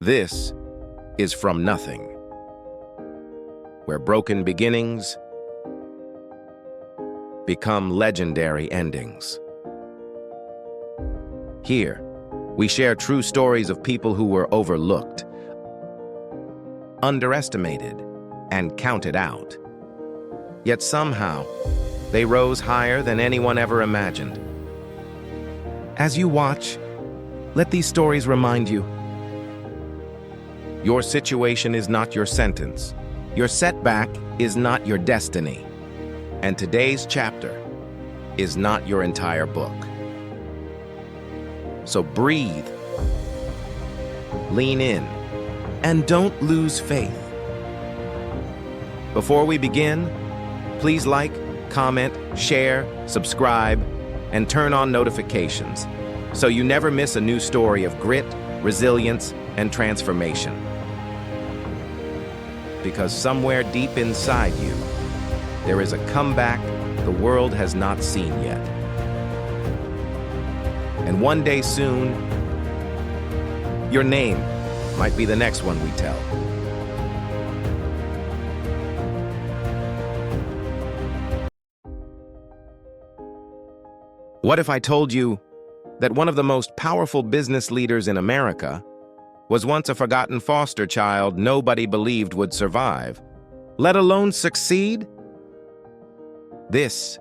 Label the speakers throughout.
Speaker 1: This is From Nothing, where broken beginnings become legendary endings. Here, we share true stories of people who were overlooked, underestimated, and counted out. Yet somehow, they rose higher than anyone ever imagined. As you watch, let these stories remind you: your situation is not your sentence. Your setback is not your destiny. And today's chapter is not your entire book. So breathe, lean in, and don't lose faith. Before we begin, please like, comment, share, subscribe, and turn on notifications so you never miss a new story of grit, resilience, and transformation. Because somewhere deep inside you, there is a comeback the world has not seen yet. And one day soon, your name might be the next one we tell. What if I told you that one of the most powerful business leaders in America was once a forgotten foster child nobody believed would survive, let alone succeed? This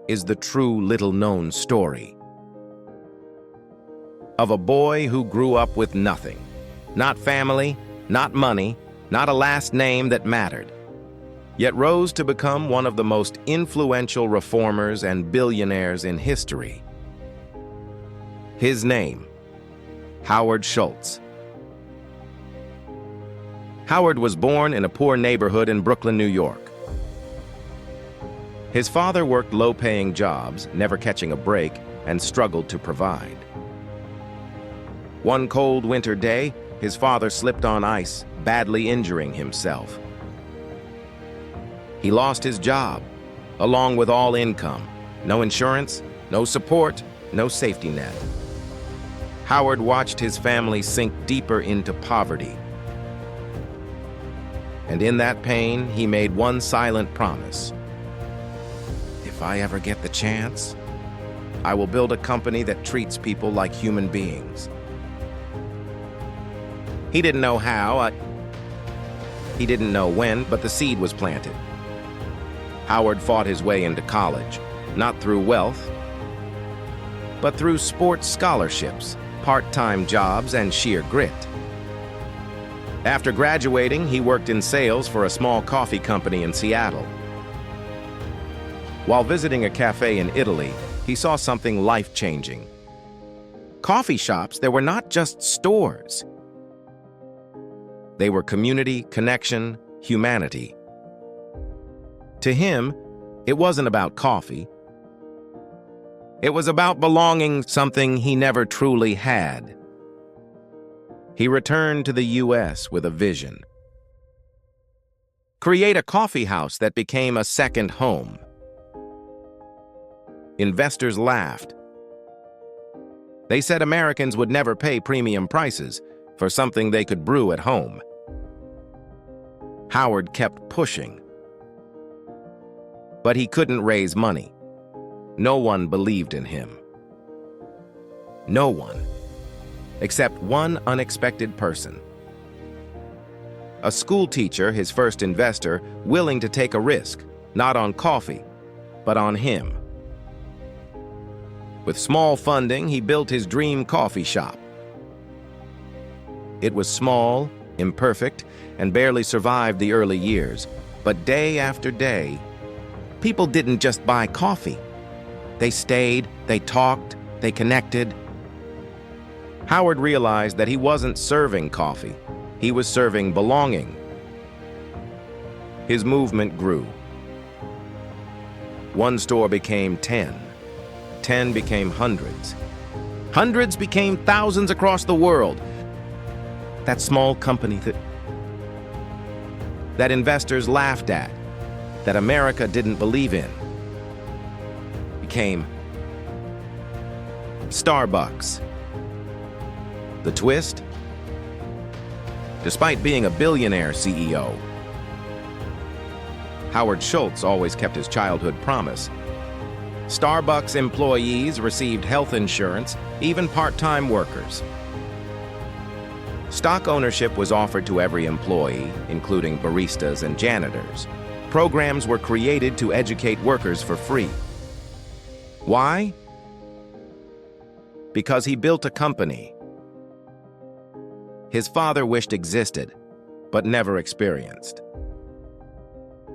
Speaker 1: is the true little-known story of a boy who grew up with nothing. Not family, not money, not a last name that mattered, yet rose to become one of the most influential reformers and billionaires in history. His name, Howard Schultz. Howard was born in a poor neighborhood in Brooklyn, New York. His father worked low-paying jobs, never catching a break, and struggled to provide. One cold winter day, his father slipped on ice, badly injuring himself. He lost his job, along with all income. No insurance, no support, no safety net. Howard watched his family sink deeper into poverty. And in that pain, he made one silent promise: if I ever get the chance, I will build a company that treats people like human beings. He didn't know how, he didn't know when, but the seed was planted. Howard fought his way into college, not through wealth, but through sports scholarships, part-time jobs, and sheer grit. After graduating, he worked in sales for a small coffee company in Seattle. While visiting a cafe in Italy, he saw something life-changing. Coffee shops, they were not just stores. They were community, connection, humanity. To him, it wasn't about coffee. It was about belonging, something he never truly had. He returned to the U.S. with a vision: create a coffee house that became a second home. Investors laughed. They said Americans would never pay premium prices for something they could brew at home. Howard kept pushing. But he couldn't raise money. No one believed in him. No one. Except one unexpected person. A school teacher, his first investor, willing to take a risk, not on coffee, but on him. With small funding, he built his dream coffee shop. It was small, imperfect, and barely survived the early years. But day after day, people didn't just buy coffee. They stayed, they talked, they connected. Howard realized that he wasn't serving coffee. He was serving belonging. His movement grew. One store became 10. 10 became hundreds. Hundreds became thousands across the world. That small company that investors laughed at, that America didn't believe in, became Starbucks. The twist? despite being a billionaire CEO. Howard Schultz always kept his childhood promise. Starbucks employees received health insurance, even part-time workers. Stock ownership was offered to every employee, including baristas and janitors. Programs were created to educate workers for free. Why? Because he built a company his father wished existed, but never experienced.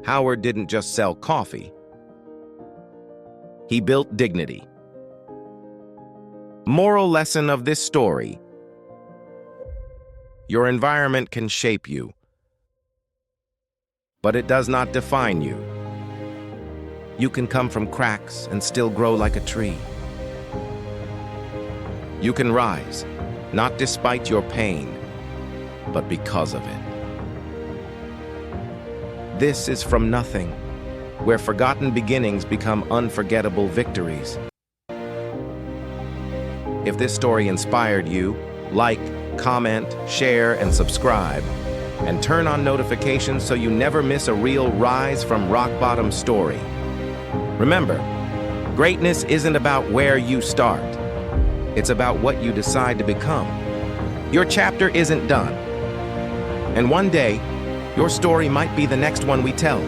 Speaker 1: Howard didn't just sell coffee. He built dignity. Moral lesson of this story: your environment can shape you, but it does not define you. You can come from cracks and still grow like a tree. You can rise, not despite your pain, but because of it. This is From Nothing, where forgotten beginnings become unforgettable victories. If this story inspired you, like, comment, share, and subscribe, and turn on notifications so you never miss a real rise from rock bottom story. Remember, greatness isn't about where you start. It's about what you decide to become. Your chapter isn't done. And one day, your story might be the next one we tell.